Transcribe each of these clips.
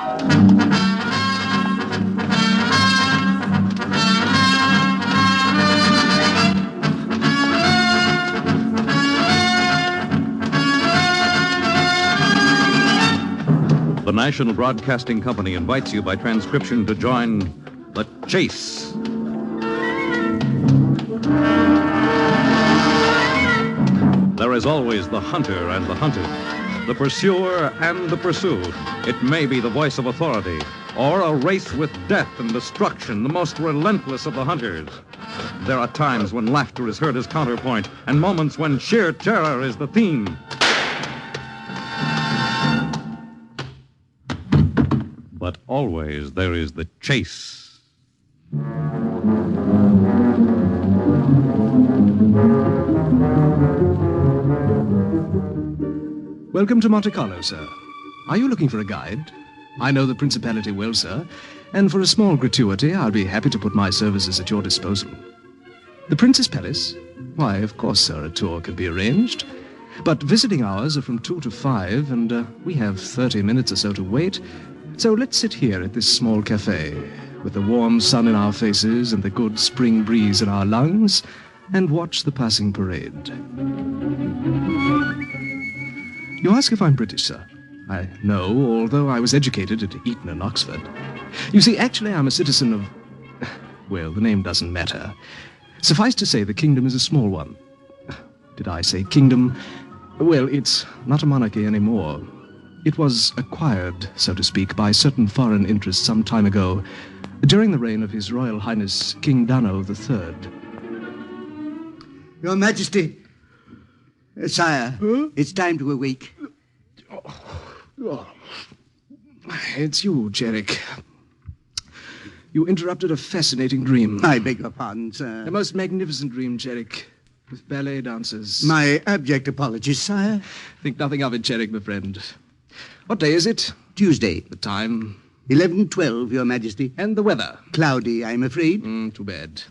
The National Broadcasting Company invites you by transcription to join The Chase. There is always the hunter and the hunted, the pursuer and the pursued. It may be the voice of authority, or a race with death and destruction, the most relentless of the hunters. There are times when laughter is heard as counterpoint, and moments when sheer terror is the theme. But always there is the chase. Welcome to Monte Carlo, sir. Are you looking for a guide? I know the Principality well, sir, and for a small gratuity, I'll be happy to put my services at your disposal. The Prince's Palace? Why, of course, sir, a tour can be arranged. But visiting hours are from 2 to 5, and we have 30 minutes or so to wait. So let's sit here at this small cafe, with the warm sun in our faces and the good spring breeze in our lungs, and watch the passing parade. You ask if I'm British, sir. I know, although I was educated at Eton and Oxford. You see, actually I'm a citizen of... Well, the name doesn't matter. Suffice to say, the kingdom is a small one. Did I say kingdom? Well, it's not a monarchy anymore. It was acquired, so to speak, by certain foreign interests some time ago, during the reign of His Royal Highness King Dano III. Your Majesty, sire, It's time to awake. It's you, Jerick. You interrupted a fascinating dream. I beg your pardon, sir. A most magnificent dream, Jerick, with ballet dancers. My abject apologies, sire. Think nothing of it, Jerick, my friend. What day is it? Tuesday. The time? 11:12, Your Majesty. And the weather? Cloudy, I'm afraid. Too bad.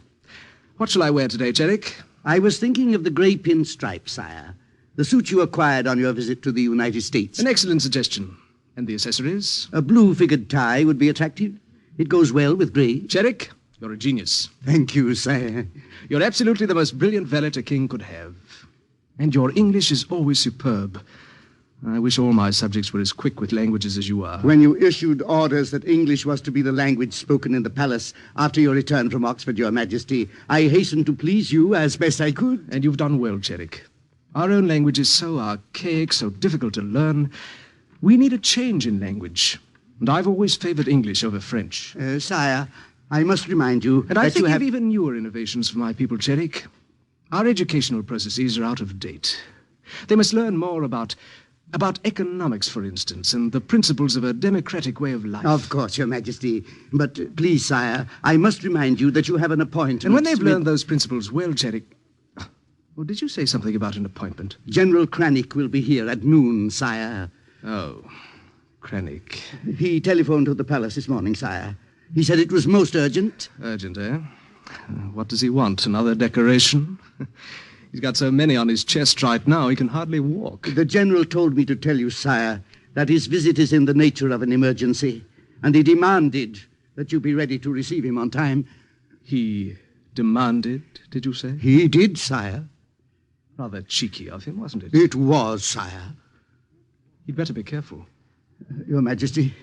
What shall I wear today, Jerick? I was thinking of the grey pinstripe, sire. The suit you acquired on your visit to the United States. An excellent suggestion. And the accessories? A blue-figured tie would be attractive. It goes well with grey. Jerick, you're a genius. Thank you, sire. You're absolutely the most brilliant valet a king could have. And your English is always superb. I wish all my subjects were as quick with languages as you are. When you issued orders that English was to be the language spoken in the palace after your return from Oxford, Your Majesty, I hastened to please you as best I could. And you've done well, Jerick. Our own language is so archaic, so difficult to learn. We need a change in language. And I've always favored English over French. Sire, I must remind you and I think you have even newer innovations for my people, Jerick. Our educational processes are out of date. They must learn more about economics, for instance, and the principles of a democratic way of life. Of course, Your Majesty. But please, sire, I must remind you that you have an appointment. And when they've learned those principles well, Jerick... Well, did you say something about an appointment? General Cranach will be here at noon, sire. Oh, Cranach. He telephoned to the palace this morning, sire. He said it was most urgent. Urgent, eh? What does he want? Another decoration? He's got so many on his chest right now, he can hardly walk. The general told me to tell you, sire, that his visit is in the nature of an emergency, and he demanded that you be ready to receive him on time. He demanded, did you say? He did, sire. Rather cheeky of him, wasn't it? It was, sire. You'd better be careful. Your Majesty,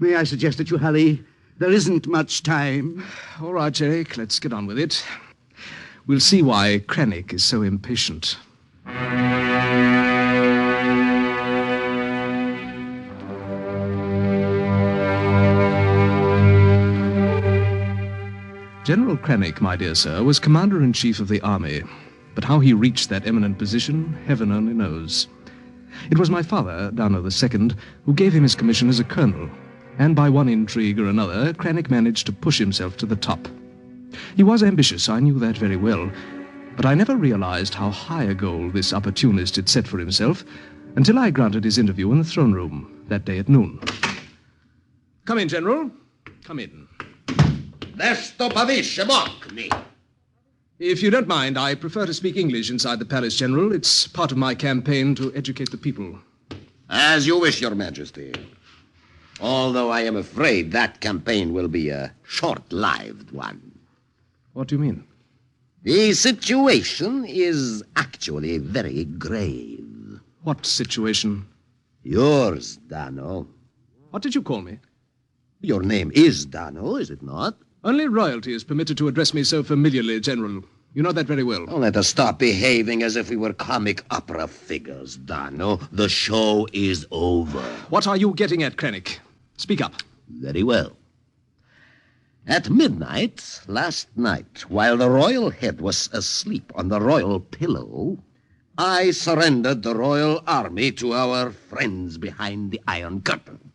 may I suggest that you hurry? There isn't much time. All right, Jerick, let's get on with it. We'll see why Cranach is so impatient. General Cranach, my dear sir, was Commander-in-Chief of the army. But how he reached that eminent position, heaven only knows. It was my father, Dano II, who gave him his commission as a colonel. And by one intrigue or another, Cranach managed to push himself to the top. He was ambitious, I knew that very well. But I never realized how high a goal this opportunist had set for himself until I granted his interview in the throne room that day at noon. Come in, General. Come in. If you don't mind, I prefer to speak English inside the palace, General. It's part of my campaign to educate the people. As you wish, Your Majesty. Although I am afraid that campaign will be a short-lived one. What do you mean? The situation is actually very grave. What situation? Yours, Dano. What did you call me? Your name is Dano, is it not? Only royalty is permitted to address me so familiarly, General. You know that very well. Don't let us stop behaving as if we were comic opera figures, Dano. The show is over. What are you getting at, Krennic? Speak up. Very well. At midnight last night, while the royal head was asleep on the royal pillow, I surrendered the royal army to our friends behind the Iron Curtain.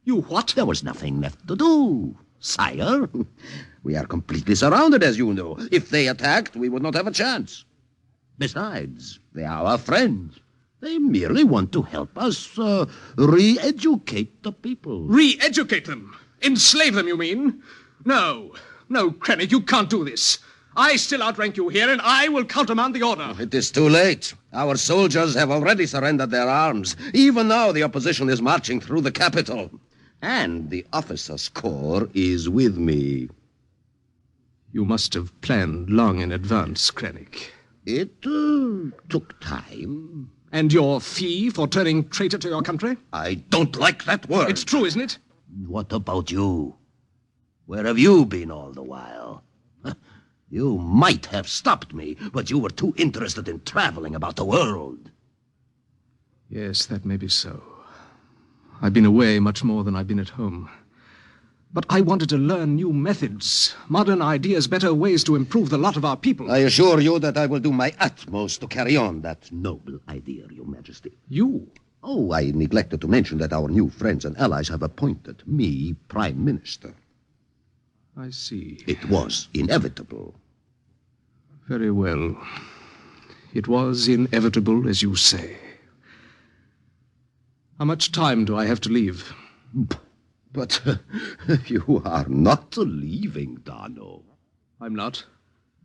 You what? There was nothing left to do, sire. We are completely surrounded, as you know. If they attacked, we would not have a chance. Besides, they are our friends. They merely want to help us re-educate the people. Re-educate them? Enslave them, you mean? No, Krennic, you can't do this. I still outrank you here, and I will countermand the order. It is too late. Our soldiers have already surrendered their arms. Even now, the opposition is marching through the capital. And the officers' corps is with me. You must have planned long in advance, Krennic. It took time. And your fee for turning traitor to your country? I don't like that word. It's true, isn't it? What about you? Where have you been all the while? You might have stopped me, but you were too interested in traveling about the world. Yes, that may be so. I've been away much more than I've been at home. But I wanted to learn new methods, modern ideas, better ways to improve the lot of our people. I assure you that I will do my utmost to carry on that noble idea, Your Majesty. You? Oh, I neglected to mention that our new friends and allies have appointed me Prime Minister. I see. It was inevitable. Very well. It was inevitable, as you say. How much time do I have to leave? But you are not leaving, Dano. I'm not.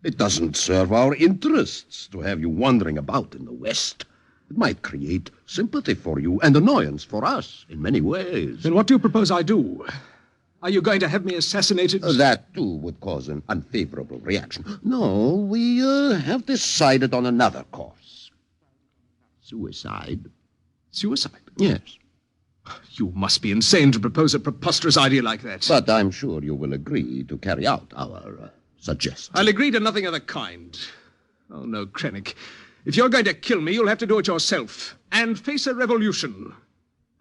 It doesn't serve our interests to have you wandering about in the West. It might create sympathy for you and annoyance for us in many ways. Then what do you propose I do? Are you going to have me assassinated? That, too, would cause an unfavorable reaction. No, we have decided on another course. Suicide. Suicide? Yes. You must be insane to propose a preposterous idea like that. But I'm sure you will agree to carry out our suggestion. I'll agree to nothing of the kind. Oh, no, Krennic. If you're going to kill me, you'll have to do it yourself and face a revolution.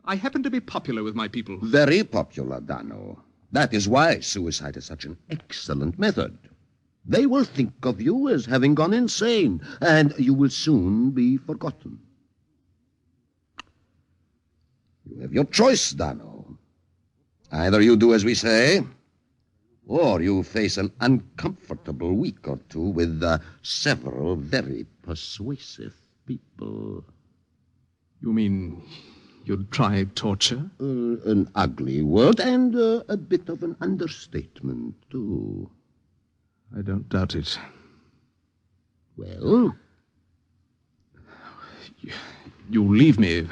I happen to be popular with my people. Very popular, Dano. That is why suicide is such an excellent method. They will think of you as having gone insane, and you will soon be forgotten. You have your choice, Dano. Either you do as we say, or you face an uncomfortable week or two with several very persuasive people. You mean you'd try torture? An ugly word and a bit of an understatement, too. I don't doubt it. Well? You leave me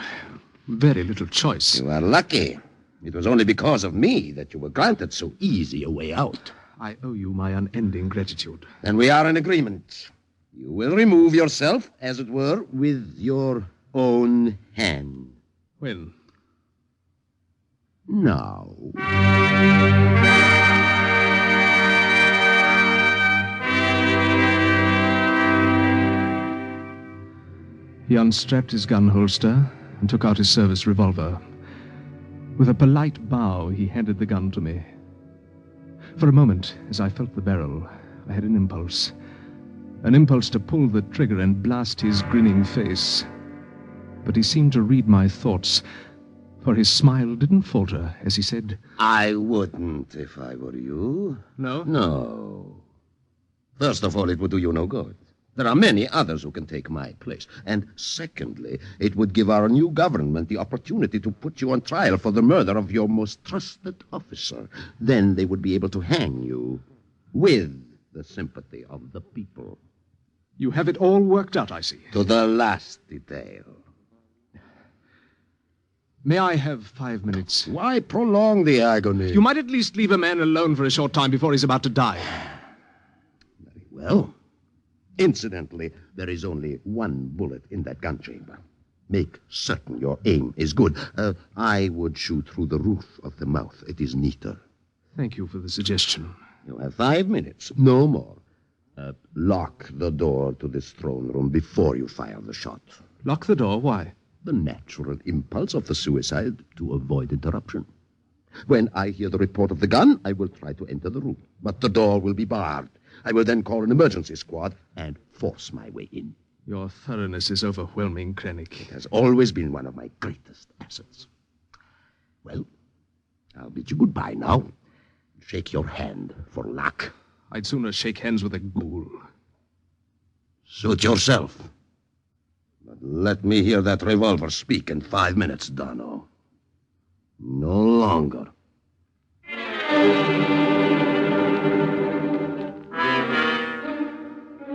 very little choice. You are lucky. It was only because of me that you were granted so easy a way out. I owe you my unending gratitude. And we are in agreement. You will remove yourself, as it were, with your own hand. When? Now. He unstrapped his gun holster and took out his service revolver. With a polite bow, he handed the gun to me. For a moment, as I felt the barrel, I had an impulse to pull the trigger and blast his grinning face. But he seemed to read my thoughts, for his smile didn't falter as he said, I wouldn't if I were you. No? No. First of all, it would do you no good. There are many others who can take my place. And secondly, it would give our new government the opportunity to put you on trial for the murder of your most trusted officer. Then they would be able to hang you with the sympathy of the people. You have it all worked out, I see. To the last detail. May I have 5 minutes? Why prolong the agony? You might at least leave a man alone for a short time before he's about to die. Very well. Incidentally, there is only one bullet in that gun chamber. Make certain your aim is good. I would shoot through the roof of the mouth. It is neater. Thank you for the suggestion. You have 5 minutes, no more. Lock the door to this throne room before you fire the shot. Lock the door? Why? The natural impulse of the suicide to avoid interruption. When I hear the report of the gun, I will try to enter the room. But the door will be barred. I will then call an emergency squad and force my way in. Your thoroughness is overwhelming, Krennic. It has always been one of my greatest assets. Well, I'll bid you goodbye now. Shake your hand for luck. I'd sooner shake hands with a ghoul. Suit yourself. But let me hear that revolver speak in 5 minutes, Dono. No longer.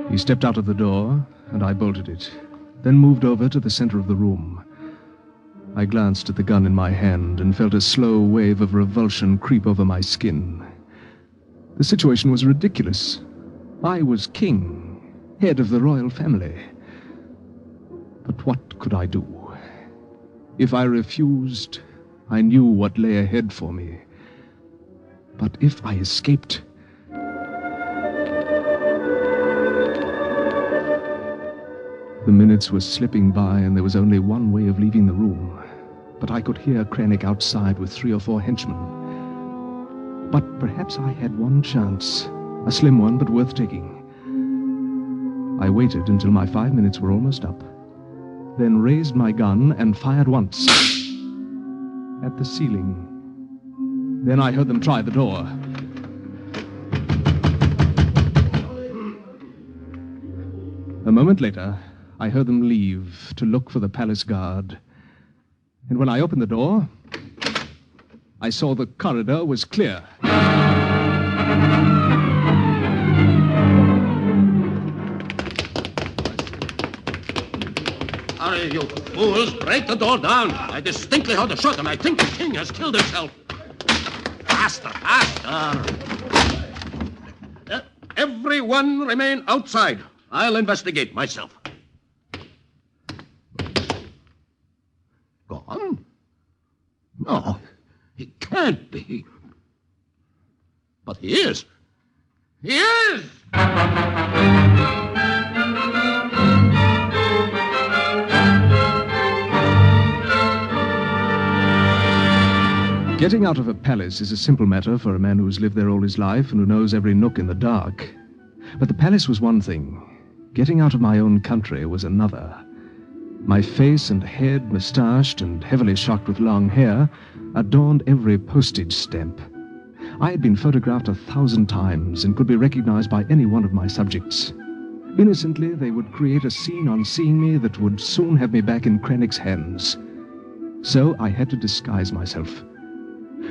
He stepped out of the door, and I bolted it, then moved over to the center of the room. I glanced at the gun in my hand and felt a slow wave of revulsion creep over my skin. The situation was ridiculous. I was king, head of the royal family. But what could I do? If I refused, I knew what lay ahead for me. But if I escaped... The minutes were slipping by, and there was only one way of leaving the room. But I could hear Krennic outside with 3 or 4 henchmen. But perhaps I had one chance, a slim one, but worth taking. I waited until my 5 minutes were almost up, then raised my gun and fired once at the ceiling. Then I heard them try the door. A moment later, I heard them leave to look for the palace guard. And when I opened the door, I saw the corridor was clear. Hurry, you fools! Break the door down! I distinctly heard the shot, and I think the king has killed himself. Faster, faster! Everyone remain outside. I'll investigate myself. Gone? No, he can't be. But he is. He is! Getting out of a palace is a simple matter for a man who's lived there all his life and who knows every nook in the dark. But the palace was one thing. Getting out of my own country was another. My face and head, moustached and heavily shocked with long hair, adorned every postage stamp. I had been photographed 1,000 times and could be recognized by any one of my subjects. Innocently, they would create a scene on seeing me that would soon have me back in Krennic's hands. So I had to disguise myself.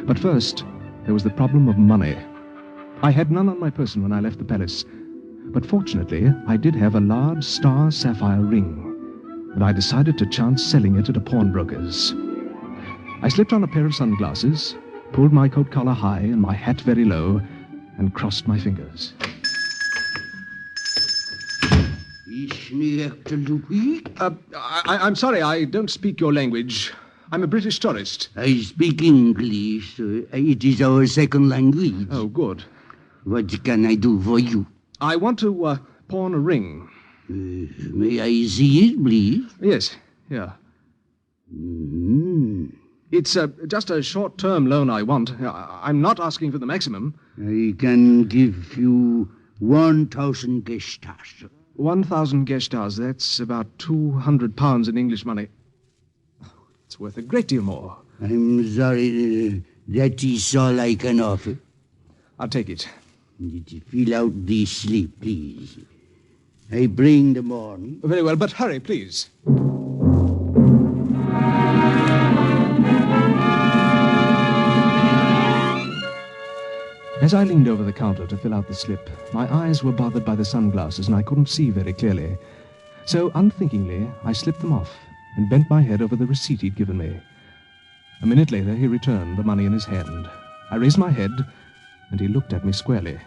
But first, there was the problem of money. I had none on my person when I left the palace, but fortunately, I did have a large star sapphire ring, and I decided to chance selling it at a pawnbroker's. I slipped on a pair of sunglasses, pulled my coat collar high and my hat very low, and crossed my fingers. I'm sorry, I don't speak your language. I'm a British tourist. I speak English. It is our second language. Oh, good. What can I do for you? I want to pawn a ring. May I see it, please? Yes, here. Mm-hmm. It's just a short-term loan I want. I'm not asking for the maximum. I can give you 1,000 gestas. 1,000 gestas, that's about £200 in English money. It's worth a great deal more. I'm sorry, that is all I can offer. I'll take it. Fill out the slip, please. I bring the morning. Very well, but hurry, please. As I leaned over the counter to fill out the slip, my eyes were bothered by the sunglasses and I couldn't see very clearly. So, unthinkingly, I slipped them off and bent my head over the receipt he'd given me. A minute later, he returned, the money in his hand. I raised my head, and he looked at me squarely.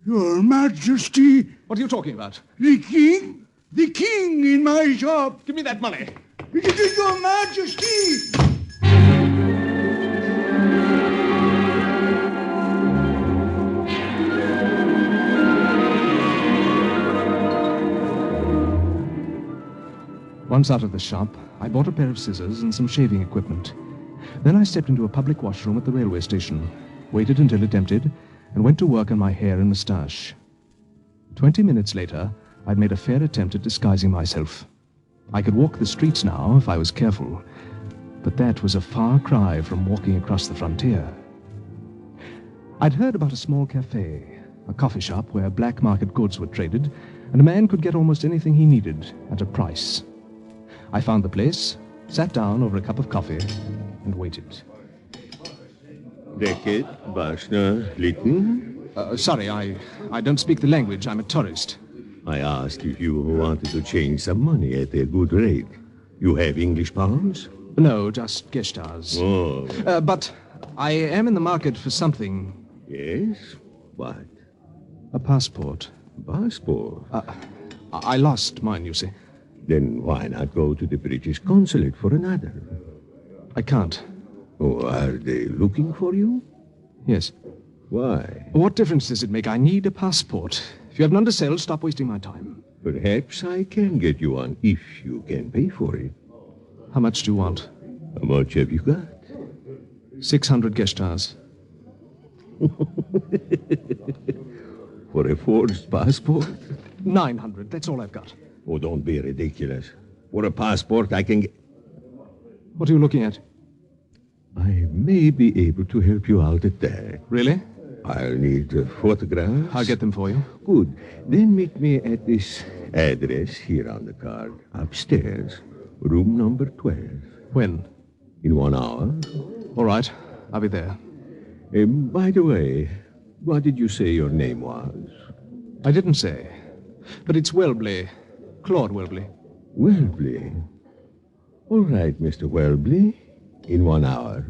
Your Majesty, What are you talking about? the king in my shop. Give me that money. Your Majesty. Once out of the shop, I bought a pair of scissors and some shaving equipment. Then I stepped into a public washroom at the railway station, waited until it emptied, and went to work on my hair and moustache. 20 minutes later, I'd made a fair attempt at disguising myself. I could walk the streets now if I was careful, but that was a far cry from walking across the frontier. I'd heard about a small cafe, a coffee shop where black market goods were traded, and a man could get almost anything he needed at a price. I found the place, sat down over a cup of coffee, and waited. Beckett, Bashner, Lytton. Sorry, I don't speak the language. I'm a tourist. I asked if you wanted to change some money at a good rate. You have English pounds? No, just Gestas. Oh, But I am in the market for something. yes? What? A passport. Passport? I lost mine, you see. Then why not go to the British consulate for another? I can't. Oh, are they looking for you? Yes. Why? What difference does it make? I need a passport. If you have none to sell, stop wasting my time. Perhaps I can get you one if you can pay for it. How much do you want? How much have you got? 600 Gestas. For a forged passport? 900, that's all I've got. Oh, don't be ridiculous. For a passport, I can get... What are you looking at? I may be able to help you out at that. Really? I'll need photographs. I'll get them for you. Good. Then meet me at this address here on the card. Upstairs, room number 12. When? In 1 hour. All right, I'll be there. By the way, what did you say your name was? I didn't say. But it's Welbley. Claude Welbley. Welbley. All right, Mr. Welbley. In 1 hour.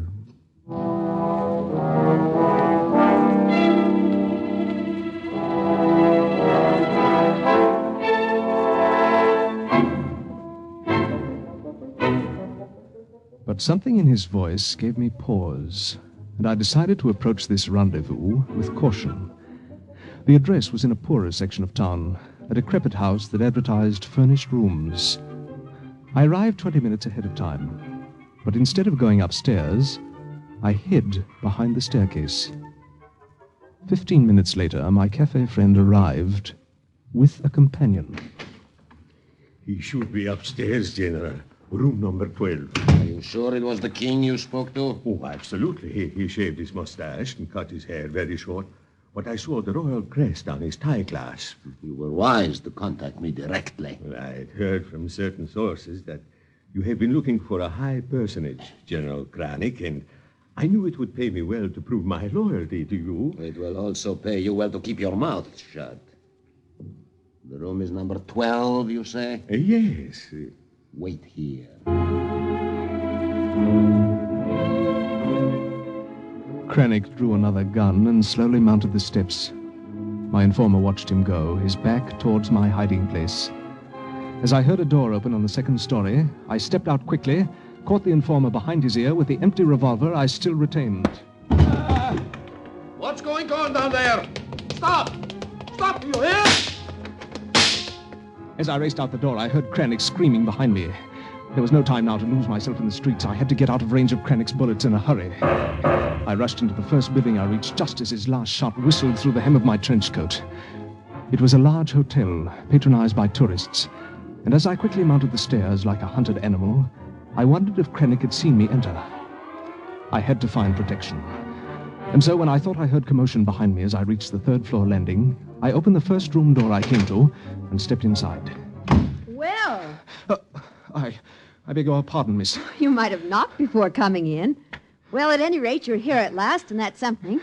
But something in his voice gave me pause, and I decided to approach this rendezvous with caution. The address was in a poorer section of town, a decrepit house that advertised furnished rooms. I arrived 20 minutes ahead of time, but instead of going upstairs, I hid behind the staircase. 15 minutes later, my cafe friend arrived with a companion. He should be upstairs, General. Room number 12. Are you sure it was the king you spoke to? Oh, absolutely. He shaved his mustache and cut his hair very short. But I saw the royal crest on his tie clasp. You were wise to contact me directly. Well, I had heard from certain sources that you have been looking for a high personage, General Kranik, and I knew it would pay me well to prove my loyalty to you. It will also pay you well to keep your mouth shut. The room is number 12, you say? Yes. Wait here. Kranik drew another gun and slowly mounted the steps. My informer watched him go, his back towards my hiding place. As I heard a door open on the second story, I stepped out quickly, caught the informer behind his ear with the empty revolver I still retained. What's going on down there? Stop! Stop, you hear? As I raced out the door, I heard Kranik screaming behind me. There was no time now to lose myself in the streets. I had to get out of range of Kranik's bullets in a hurry. I rushed into the first building I reached just as his last shot whistled through the hem of my trench coat. It was a large hotel, patronized by tourists, and as I quickly mounted the stairs like a hunted animal, I wondered if Kranik had seen me enter. I had to find protection. And so when I thought I heard commotion behind me as I reached the third-floor landing, I opened the first room door I came to and stepped inside. Well, I beg your pardon, miss. you might have knocked before coming in. Well, at any rate, you're here at last, and that's something.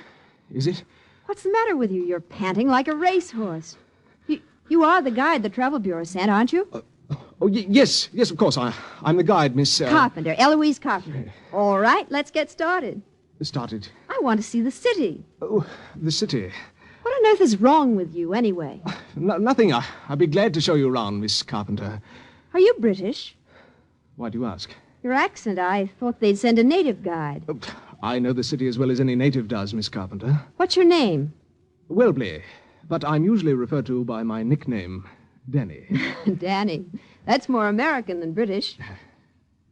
Is it? What's the matter with you? You're panting like a racehorse. You are the guide the Travel Bureau sent, aren't you? Oh, yes, of course. I'm the guide, Miss... Carpenter, Eloise Carpenter. All right, let's get started. Started. I want to see the city. Oh, the city. What on earth is wrong with you, anyway? Nothing. I'd be glad to show you around, Miss Carpenter. Are you British? Why do you ask? Your accent, I thought they'd send a native guide. Oh, I know the city as well as any native does, Miss Carpenter. What's your name? Welbley, but I'm usually referred to by my nickname, Danny. Danny. That's more American than British.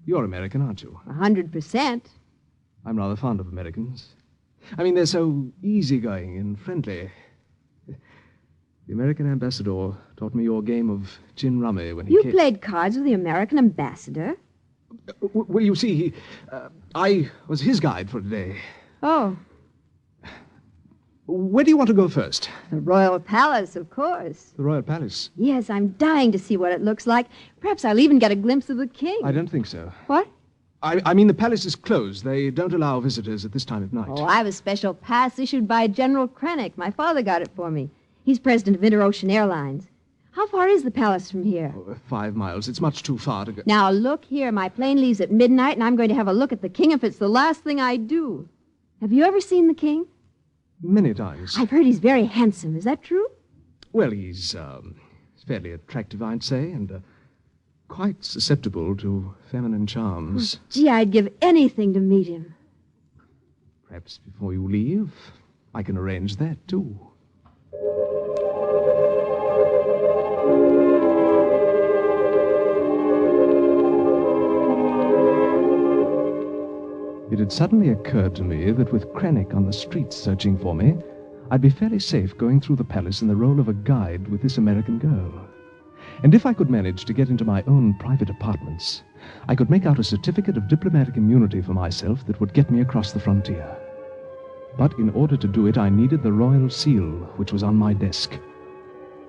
You're American, aren't you? 100%. I'm rather fond of Americans. I mean, they're so easygoing and friendly. The American ambassador taught me your game of gin rummy when he You came... played cards with the American ambassador? Well, you see, I was his guide for today. Oh, Where do you want to go first? the Royal Palace, of course. The Royal Palace? Yes, I'm dying to see what it looks like. Perhaps I'll even get a glimpse of the king. I don't think so. What? I mean, the palace is closed. They don't allow visitors at this time of night. Oh, I have a special pass issued by General Krennic. My father got it for me. He's president of Inter-Ocean Airlines. How far is the palace from here? 5 miles. It's much too far to go. Now, look here. My plane leaves at midnight, and I'm going to have a look at the king if it's the last thing I do. Have you ever seen the king? Many times. I've heard he's very handsome. Is that true? Well, he's fairly attractive, I'd say, and quite susceptible to feminine charms. Gee, I'd give anything to meet him. Perhaps before you leave, I can arrange that, too. It had suddenly occurred to me that with Krennic on the streets searching for me, I'd be fairly safe going through the palace in the role of a guide with this American girl. And if I could manage to get into my own private apartments, I could make out a certificate of diplomatic immunity for myself that would get me across the frontier. But in order to do it, I needed the royal seal, which was on my desk.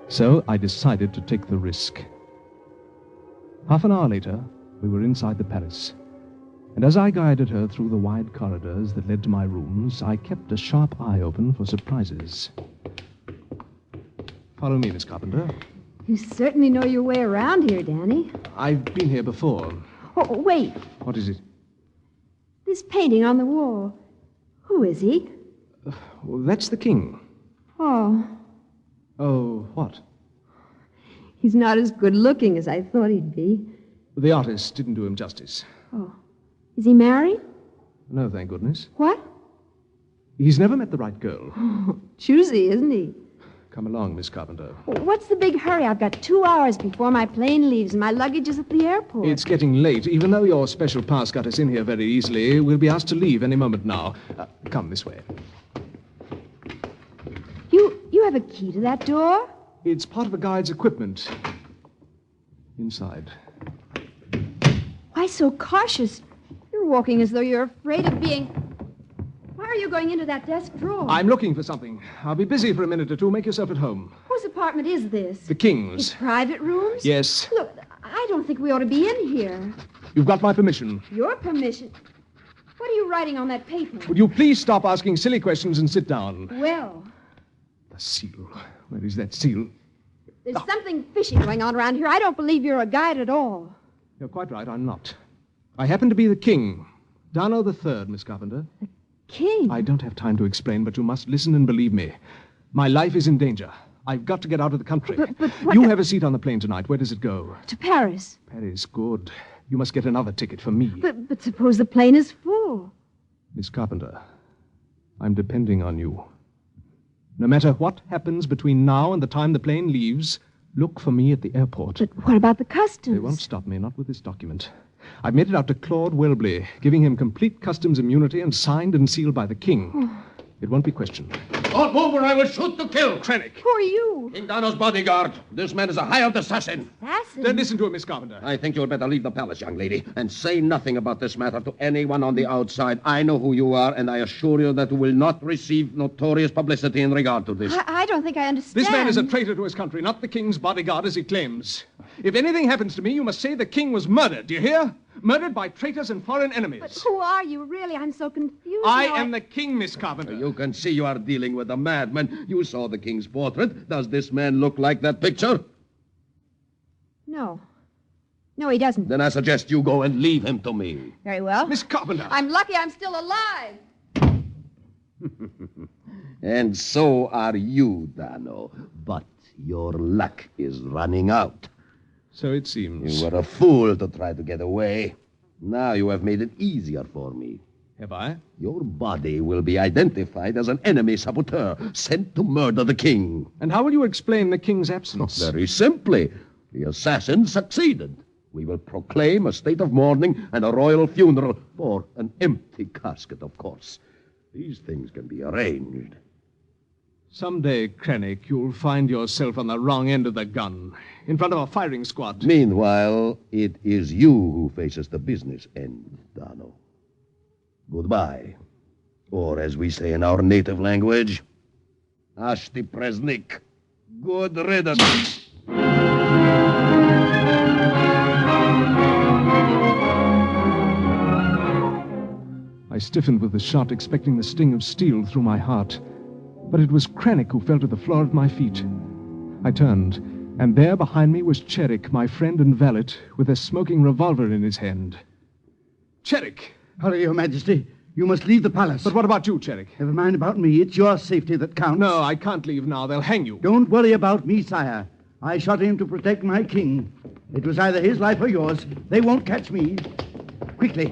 So I decided to take the risk. Half an hour later, we were inside the palace. And as I guided her through the wide corridors that led to my rooms, I kept a sharp eye open for surprises. Follow me, Miss Carpenter. You certainly know your way around here, Danny. I've been here before. Oh, wait. What is it? This painting on the wall. Who is he? Well, that's the king. Oh, Oh, what? he's not as good looking as I thought he'd be. The artist didn't do him justice. Oh. Is he married? No, thank goodness. What? He's never met the right girl. Choosy, isn't he? Come along, Miss Carpenter. What's the big hurry? I've got 2 hours before my plane leaves, and my luggage is at the airport. It's getting late. Even though your special pass got us in here very easily, we'll be asked to leave any moment now. Come this way. You have a key to that door? It's part of a guide's equipment. Inside. Why so cautious? You're walking as though you're afraid of being... Why are you going into that desk drawer? I'm looking for something. I'll be busy for a minute or two. Make yourself at home. Whose apartment is this? The king's. His private rooms? Yes. Look, I don't think we ought to be in here. You've got my permission. Your permission? What are you writing on that paper? Would you please stop asking silly questions and sit down? Well, The seal. Where is that seal? there's something fishy going on around here. I don't believe you're a guide at all. You're quite right. I'm not. I happen to be the king. Dano III, Miss Carpenter. King? I don't have time to explain, but you must listen and believe me. My life is in danger. I've got to get out of the country. But what... You have a seat on the plane tonight. Where does it go? To Paris. Paris, good. You must get another ticket for me. But suppose the plane is full. Miss Carpenter, I'm depending on you. No matter what happens between now and the time the plane leaves, look for me at the airport. But what about the customs? They won't stop me, not with this document. I've made it out to Claude Welbley, giving him complete customs immunity and signed and sealed by the king. It won't be questioned. Don't move or I will shoot to kill. Krennic! Who are you? King Dano's bodyguard. This man is a hired assassin. Assassin? Then listen to him, Miss Carpenter. I think you'd better leave the palace, young lady, and say nothing about this matter to anyone on the outside. I know who you are, and I assure you that you will not receive notorious publicity in regard to this. I don't think I understand. This man is a traitor to his country, not the king's bodyguard as he claims. If anything happens to me, you must say the king was murdered. Do you hear? Murdered by traitors and foreign enemies. But who are you, really? I'm so confused. I now. am the king, Miss Carpenter. You can see you are dealing with a madman. You saw the king's portrait. Does this man look like that picture? No. No, he doesn't. Then I suggest you go and leave him to me. Very well. Miss Carpenter! I'm lucky I'm still alive. And so are you, Dano. But your luck is running out. So it seems. You were a fool to try to get away. Now you have made it easier for me. Have I? Your body will be identified as an enemy saboteur sent to murder the king. And how will you explain the king's absence? Very simply. The assassin succeeded. We will proclaim a state of mourning and a royal funeral for an empty casket, of course. These things can be arranged. Someday, Krennic, you'll find yourself on the wrong end of the gun, in front of a firing squad. Meanwhile, it is you who faces the business end, Dano. Goodbye. Or, as we say in our native language, Ashti Presnik. Good riddance. I stiffened with the shot, expecting the sting of steel through my heart. But it was Krennic who fell to the floor at my feet. I turned, and there behind me was Cherik, my friend and valet, with a smoking revolver in his hand. Cherik! Hurry, Your Majesty. You must leave the palace. But what about you, Cherik? Never mind about me. It's your safety that counts. No, I can't leave now. They'll hang you. Don't worry about me, sire. I shot him to protect my king. It was either his life or yours. They won't catch me. Quickly,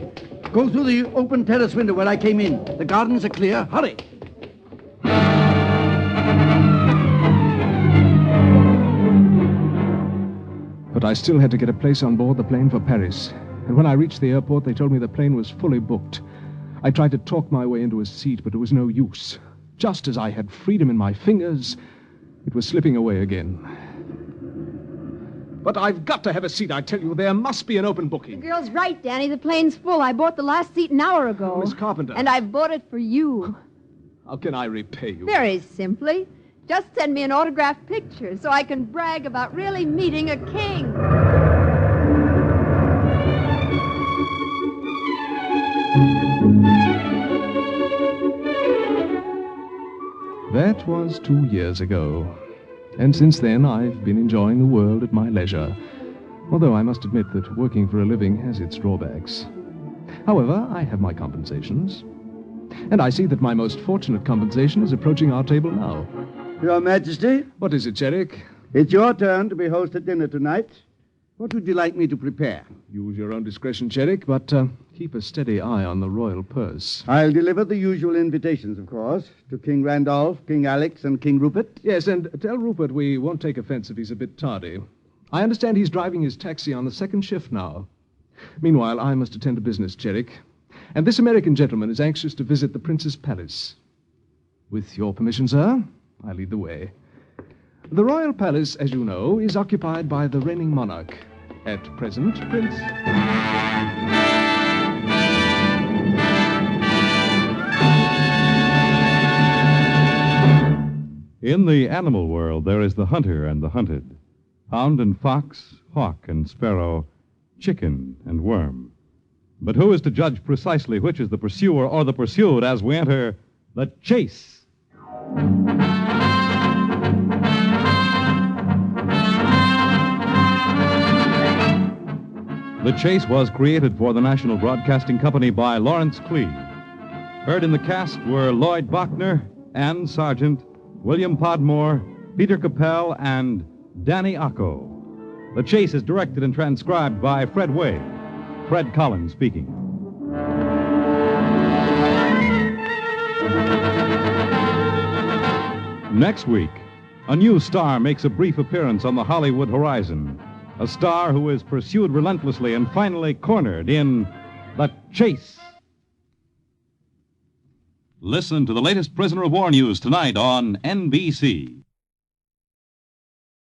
go through the open terrace window where I came in. The gardens are clear. Hurry. But I still had to get a place on board the plane for Paris. And when I reached the airport, they told me the plane was fully booked. I tried to talk my way into a seat, but it was no use. Just as I had freedom in my fingers, it was slipping away again. But I've got to have a seat, I tell you. There must be an open booking. The girl's right, Danny. The plane's full. I bought the last seat an hour ago. Miss Carpenter. And I bought it for you. How can I repay you? Very simply. Just send me an autographed picture so I can brag about really meeting a king. That was 2 years ago. And since then, I've been enjoying the world at my leisure. Although I must admit that working for a living has its drawbacks. However, I have my compensations. And I see that my most fortunate compensation is approaching our table now. Your Majesty, What is it, Cherik? it's your turn to be host at dinner tonight. What would you like me to prepare? Use your own discretion, Cherik, but keep a steady eye on the royal purse. I'll deliver the usual invitations, of course, to King Randolph, King Alex, and King Rupert. Yes, and tell Rupert we won't take offense if he's a bit tardy. I understand he's driving his taxi on the second shift now. Meanwhile, I must attend to business, Cherik. And this American gentleman is anxious to visit the Prince's palace. With your permission, sir, I lead the way. The royal palace, as you know, is occupied by the reigning monarch. At present, Prince... In the animal world, there is the hunter and the hunted. Hound and fox, hawk and sparrow, chicken and worm. But who is to judge precisely which is the pursuer or the pursued as we enter the chase? The Chase was created for the National Broadcasting Company by Lawrence Cleve. Heard in the cast were Lloyd Bachner, Ann Sargent, William Podmore, Peter Capell, and Danny Acco. The Chase is directed and transcribed by Fred Wade. Fred Collins speaking. Next week, a new star makes a brief appearance on the Hollywood horizon. A star who is pursued relentlessly and finally cornered in The Chase. Listen to the latest prisoner of war news tonight on NBC.